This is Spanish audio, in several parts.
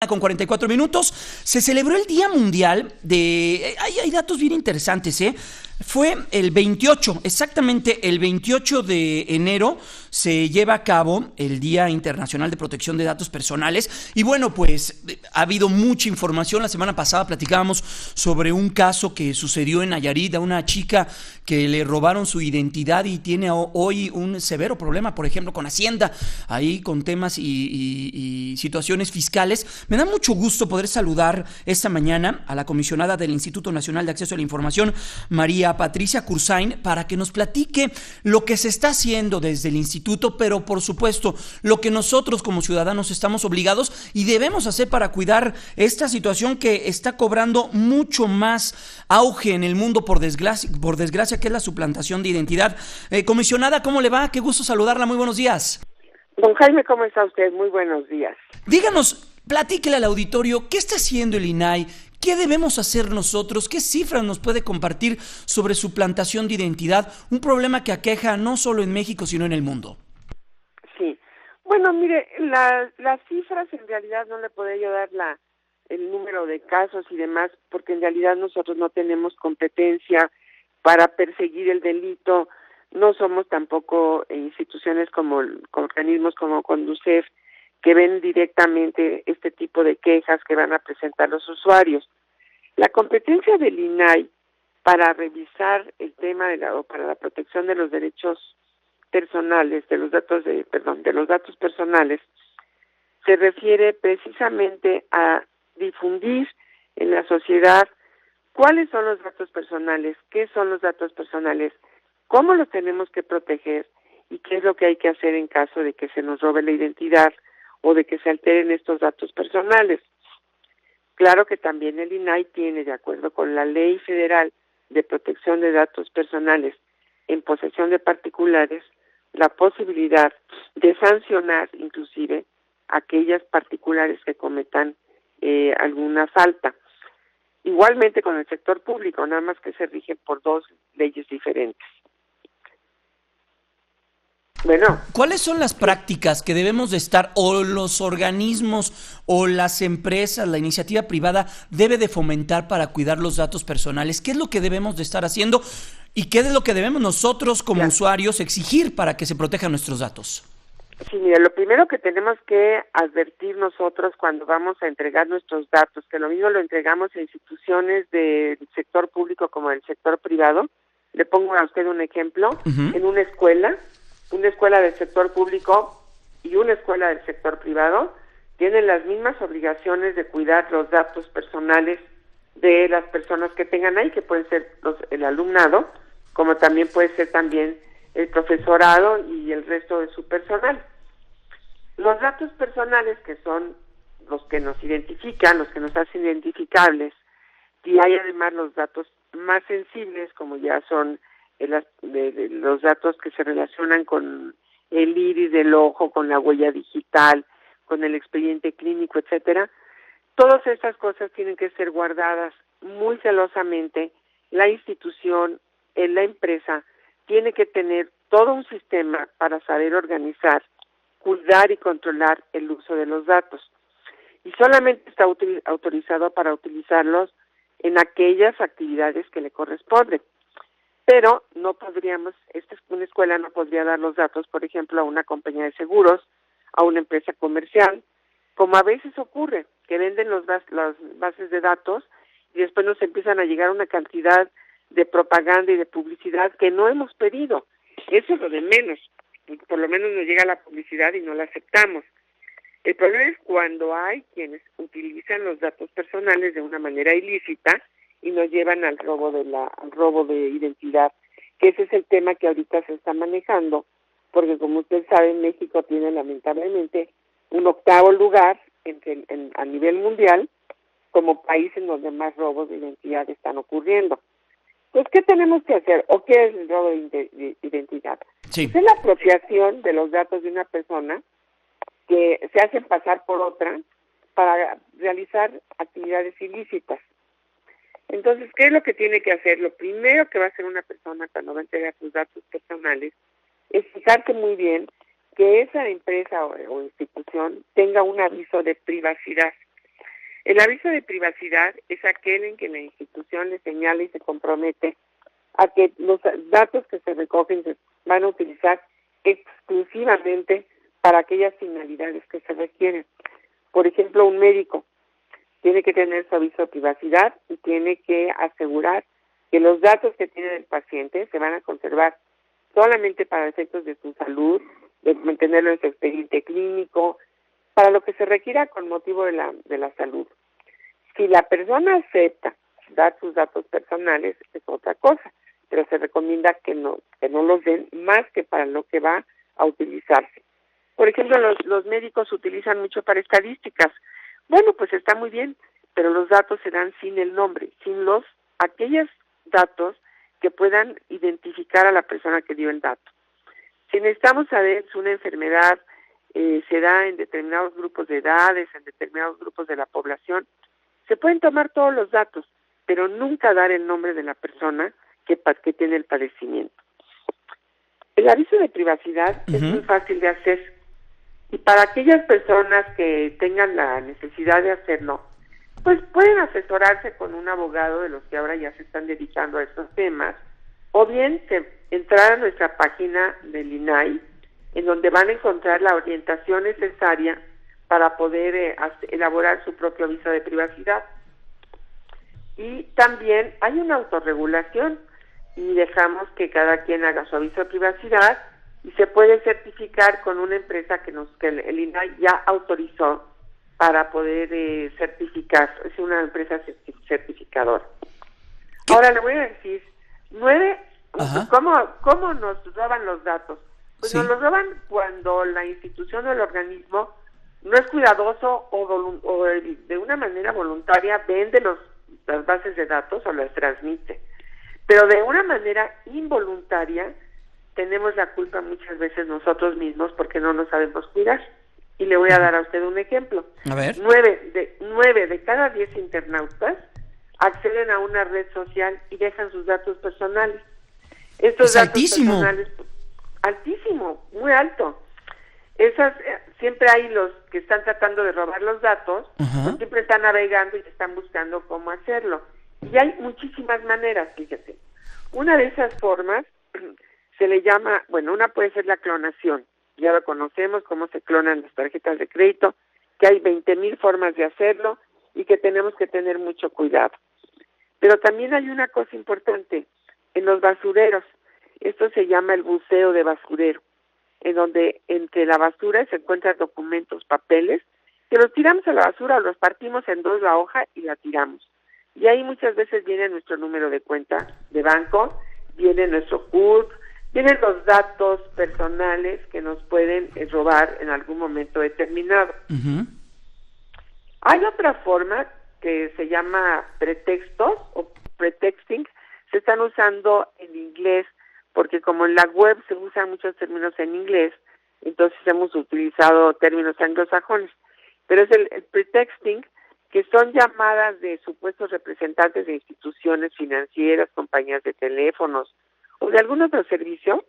con 44 minutos. Se celebró el Día Mundial de... Hay datos bien interesantes, ¿eh? Fue el 28, exactamente el 28 de enero se lleva a cabo el Día Internacional de Protección de Datos Personales y bueno, pues ha habido mucha información. La semana pasada platicábamos sobre un caso que sucedió en Nayarit a una chica que le robaron su identidad y tiene hoy un severo problema, por ejemplo, con Hacienda, ahí con temas y situaciones fiscales. Me da mucho gusto poder saludar esta mañana a la comisionada del Instituto Nacional de Acceso a la Información, María Patricia Cursain, para que nos platique lo que se está haciendo desde el instituto, pero por supuesto lo que nosotros como ciudadanos estamos obligados y debemos hacer para cuidar esta situación que está cobrando mucho más auge en el mundo por desgracia, que es la suplantación de identidad. Comisionada, ¿cómo le va? Qué gusto saludarla, muy buenos días. Don Jaime, ¿cómo está usted? Muy buenos días. Díganos, platíquele al auditorio, ¿qué está haciendo el INAI? ¿Qué debemos hacer nosotros? ¿Qué cifras nos puede compartir sobre suplantación de identidad? Un problema que aqueja no solo en México, sino en el mundo. Sí. Bueno, mire, las cifras en realidad no le podría yo dar el número de casos y demás, porque en realidad nosotros no tenemos competencia para perseguir el delito. No somos tampoco instituciones como organismos como Conducef, que ven directamente este tipo de quejas que van a presentar los usuarios. La competencia del INAI para revisar el tema o para la protección de los derechos personales, de los datos personales, se refiere precisamente a difundir en la sociedad cuáles son los datos personales, qué son los datos personales, cómo los tenemos que proteger y qué es lo que hay que hacer en caso de que se nos robe la identidad o de que se alteren estos datos personales. Claro que también el INAI tiene, de acuerdo con la Ley Federal de Protección de Datos Personales en posesión de particulares, la posibilidad de sancionar inclusive aquellas particulares que cometan alguna falta. Igualmente con el sector público, nada más que se rigen por dos leyes diferentes. Bueno, ¿cuáles son las prácticas que debemos de estar, o los organismos, o las empresas, la iniciativa privada debe de fomentar para cuidar los datos personales? ¿Qué es lo que debemos de estar haciendo y qué es lo que debemos nosotros como usuarios exigir para que se protejan nuestros datos? Sí, mira, lo primero que tenemos que advertir nosotros cuando vamos a entregar nuestros datos, que lo mismo lo entregamos a instituciones del sector público como del sector privado. Le pongo a usted un ejemplo. En una escuela del sector público y una escuela del sector privado tienen las mismas obligaciones de cuidar los datos personales de las personas que tengan ahí, que pueden ser el alumnado, como también puede ser también el profesorado y el resto de su personal. Los datos personales, que son los que nos identifican, los que nos hacen identificables, y hay además los datos más sensibles, como ya son los datos que se relacionan con el iris del ojo, con la huella digital, con el expediente clínico, etcétera. Todas estas cosas tienen que ser guardadas muy celosamente. La institución, la empresa, tiene que tener todo un sistema para saber organizar, cuidar y controlar el uso de los datos. Y solamente está autorizado para utilizarlos en aquellas actividades que le corresponden. Pero no podríamos, una escuela no podría dar los datos, por ejemplo, a una compañía de seguros, a una empresa comercial, como a veces ocurre, que venden las bases de datos y después nos empiezan a llegar una cantidad de propaganda y de publicidad que no hemos pedido. Eso es lo de menos. Por lo menos nos llega la publicidad y no la aceptamos. El problema es cuando hay quienes utilizan los datos personales de una manera ilícita y nos llevan al robo de identidad, que ese es el tema que ahorita se está manejando, porque como usted sabe, México tiene lamentablemente un 8º lugar a nivel mundial como país en donde más robos de identidad están ocurriendo. Pues, ¿qué tenemos que hacer? ¿O qué es el robo de identidad? Sí. Pues es la apropiación de los datos de una persona que se hacen pasar por otra para realizar actividades ilícitas. Entonces, ¿qué es lo que tiene que hacer? Lo primero que va a hacer una persona cuando va a entregar sus datos personales es fijarse muy bien que esa empresa o institución tenga un aviso de privacidad. El aviso de privacidad es aquel en que la institución le señala y se compromete a que los datos que se recogen se van a utilizar exclusivamente para aquellas finalidades que se requieren. Por ejemplo, un médico tiene que tener su aviso de privacidad y tiene que asegurar que los datos que tiene el paciente se van a conservar solamente para efectos de su salud, de mantenerlo en su expediente clínico, para lo que se requiera con motivo de la salud. Si la persona acepta dar sus datos personales, es otra cosa, pero se recomienda que no los den más que para lo que va a utilizarse. Por ejemplo, los médicos utilizan mucho para estadísticas. Bueno, pues está muy bien, pero los datos se dan sin el nombre, sin aquellos datos que puedan identificar a la persona que dio el dato. Si necesitamos saber si una enfermedad se da en determinados grupos de edades, en determinados grupos de la población, se pueden tomar todos los datos, pero nunca dar el nombre de la persona que tiene el padecimiento. El aviso de privacidad es muy fácil de hacer, y para aquellas personas que tengan la necesidad de hacerlo, pues pueden asesorarse con un abogado de los que ahora ya se están dedicando a estos temas, o bien entrar a nuestra página del INAI, en donde van a encontrar la orientación necesaria para poder elaborar su propio aviso de privacidad. Y también hay una autorregulación y dejamos que cada quien haga su aviso de privacidad y se puede certificar con una empresa que el INAI ya autorizó para poder certificar. Es una empresa certificadora. Ahora le voy a decir, ¿cómo nos roban los datos? Pues nos los roban cuando la institución o el organismo no es cuidadoso o de una manera voluntaria vende las bases de datos o las transmite. Pero de una manera involuntaria tenemos la culpa muchas veces nosotros mismos porque no nos sabemos cuidar. Y le voy a dar a usted un ejemplo. A ver. 9 de cada 10 internautas acceden a una red social y dejan sus datos personales. Estos datos altísimo. Personales, altísimo, muy alto. Siempre hay los que están tratando de robar los datos, pues siempre están navegando y están buscando cómo hacerlo. Y hay muchísimas maneras, fíjate. Una de esas formas se le llama, una puede ser la clonación. Ya lo conocemos, cómo se clonan las tarjetas de crédito, que hay 20,000 formas de hacerlo y que tenemos que tener mucho cuidado. Pero también hay una cosa importante, en los basureros. Esto se llama el buceo de basurero, en donde entre la basura se encuentran documentos, papeles, que los tiramos a la basura o los partimos en dos la hoja y la tiramos. Y ahí muchas veces viene nuestro número de cuenta de banco, viene nuestro CURP, vienen los datos personales que nos pueden robar en algún momento determinado. Hay otra forma que se llama pretextos o pretexting, se están usando en inglés, porque como en la web se usan muchos términos en inglés, entonces hemos utilizado términos anglosajones. Pero es el pretexting, que son llamadas de supuestos representantes de instituciones financieras, compañías de teléfonos o de algún otro servicio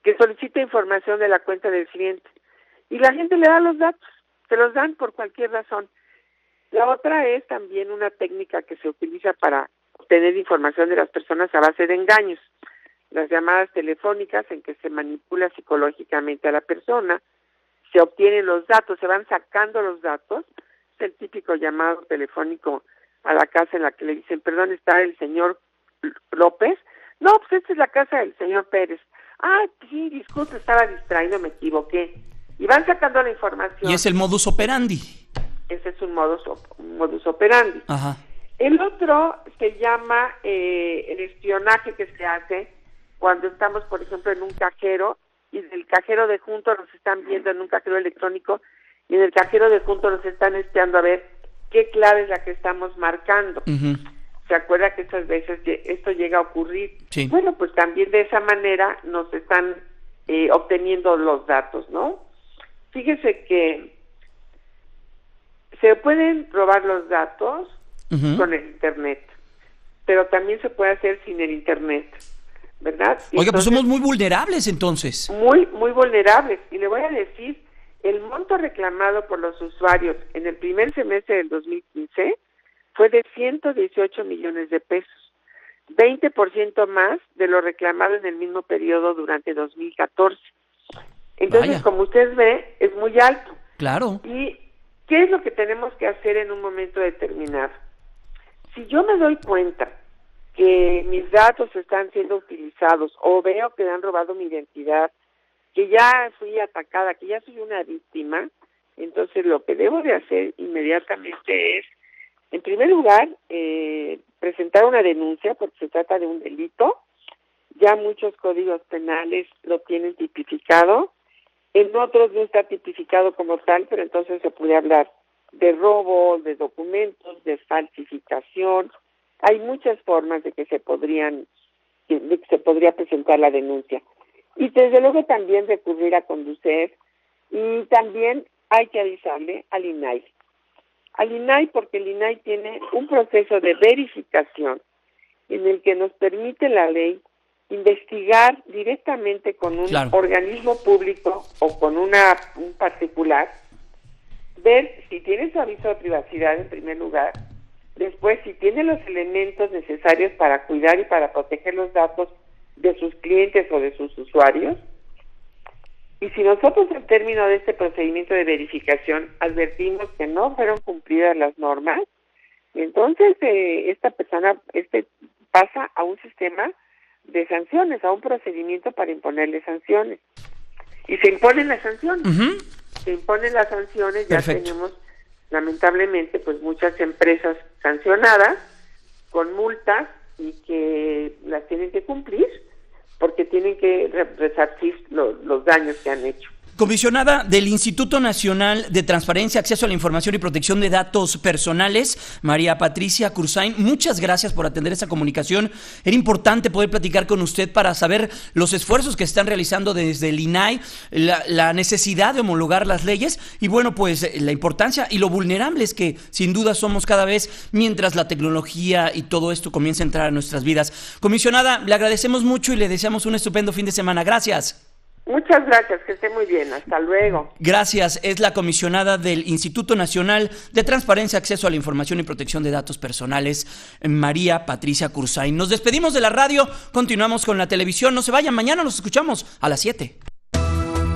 que solicita información de la cuenta del cliente. Y la gente le da los datos, se los dan por cualquier razón. La otra es también una técnica que se utiliza para obtener información de las personas a base de engaños. Las llamadas telefónicas en que se manipula psicológicamente a la persona, se obtienen los datos, se van sacando los datos. Es el típico llamado telefónico a la casa en la que le dicen, perdón, ¿está el señor López? No, pues esta es la casa del señor Pérez. Ah, sí, disculpe, estaba distraído, me equivoqué. Y van sacando la información. Y es el modus operandi. Ese es un modus operandi. Ajá. El otro se llama el espionaje que se hace cuando estamos, por ejemplo, en un cajero y del cajero de junto nos están viendo en un cajero electrónico y en el cajero de junto nos están espiando a ver qué clave es la que estamos marcando. ¿Se acuerda que estas veces esto llega a ocurrir? Sí. Bueno, pues también de esa manera nos están obteniendo los datos, ¿no? Fíjese que se pueden robar los datos con el Internet, pero también se puede hacer sin el Internet, ¿verdad? Oiga, entonces, pues somos muy vulnerables entonces. Muy, muy vulnerables. Y le voy a decir el monto reclamado por los usuarios en el primer semestre del 2015 fue de 118 millones de pesos, 20% más de lo reclamado en el mismo periodo durante 2014. Entonces, Vaya. como usted ve, es muy alto. Claro. ¿Y qué es lo que tenemos que hacer en un momento determinado? Si yo me doy cuenta que mis datos están siendo utilizados o veo que han robado mi identidad, que ya fui atacada, que ya soy una víctima, entonces lo que debo de hacer inmediatamente es, en primer lugar, presentar una denuncia porque se trata de un delito. Ya muchos códigos penales lo tienen tipificado, en otros no está tipificado como tal, pero entonces se puede hablar de robo, de documentos, de falsificación. Hay muchas formas de que se podría presentar la denuncia. Y desde luego también recurrir a Conducef, y también hay que avisarle al INAI. Al INAI, porque el INAI tiene un proceso de verificación en el que nos permite la ley investigar directamente con un organismo público o con un particular, ver si tiene su aviso de privacidad en primer lugar, después si tiene los elementos necesarios para cuidar y para proteger los datos de sus clientes o de sus usuarios. Y si nosotros al término de este procedimiento de verificación advertimos que no fueron cumplidas las normas, entonces esta persona pasa a un sistema de sanciones, a un procedimiento para imponerle sanciones. Y se imponen las sanciones. Uh-huh. Se imponen las sanciones, ya Perfecto. tenemos lamentablemente pues muchas empresas sancionadas con multas y que las tienen que cumplir porque tienen que resarcir los daños que han hecho. Comisionada del Instituto Nacional de Transparencia, Acceso a la Información y Protección de Datos Personales, María Patricia Cursain, muchas gracias por atender esta comunicación. Era importante poder platicar con usted para saber los esfuerzos que están realizando desde el INAI, la necesidad de homologar las leyes y bueno, pues la importancia y lo vulnerables que sin duda somos cada vez mientras la tecnología y todo esto comienza a entrar a nuestras vidas. Comisionada, le agradecemos mucho y le deseamos un estupendo fin de semana. Gracias. Muchas gracias, que esté muy bien, hasta luego. Gracias, es la comisionada del Instituto Nacional de Transparencia, Acceso a la Información y Protección de Datos Personales, María Patricia Cursain. Nos despedimos de la radio, continuamos con la televisión, no se vayan, mañana nos escuchamos a las 7.